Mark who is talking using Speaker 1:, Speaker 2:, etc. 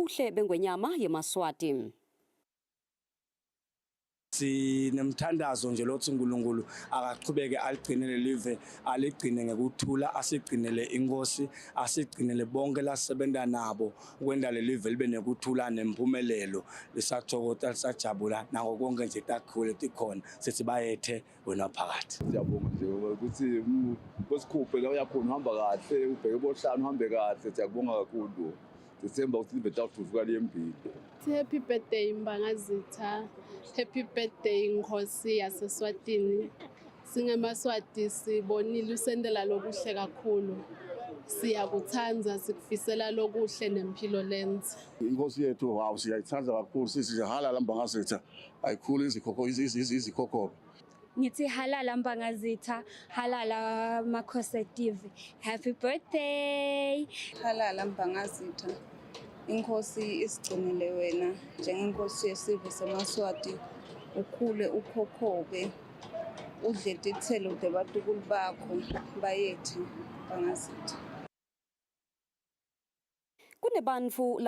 Speaker 1: ngobuhle bengwenyama yeMaswati.
Speaker 2: Sinemthandazo nje lothi uNkulunkulu akaqhubeke aligcinele live, aligcine ngekuthula, asigcinele inkosi, asigcinele bonke lasebenza nabo ukwenda lelive libe nekuthula nempumelelo. Lisathokoza lisajabula nako konke nje takhule tikhona sithi bayethe wena phakathi.
Speaker 3: Siyabonga nje ukuthi bosikhuphe la uyakhona uhamba kahle, ubheke bohlanu uhambe kahle, siyabonga kakhulu. December ukuthi libe takuvuka liyembili.
Speaker 4: Happy birthday Mbangazitha. Happy birthday Nkosi yaseSwatini. SingeMaswati sibonile usendela lokuhle kakhulu. Siyakuthanza sikufisela lokuhle nempilo lenze.
Speaker 3: Inkosi yethu wow siyayithanza kakhulu sisi halala Mbangazitha. Ayikhulu izikhokho.
Speaker 5: Ngithi halala Mbangazitha, halala Makhosi TV. Happy birthday.
Speaker 6: Halala Mbangazitha. Inkosi isigcinele wena njengenkosi yesizwe seMaswati, ukhule ukhokhoke, udle izithelo debatukulu bakho bayethe Mbangazitha.
Speaker 1: Kunebantu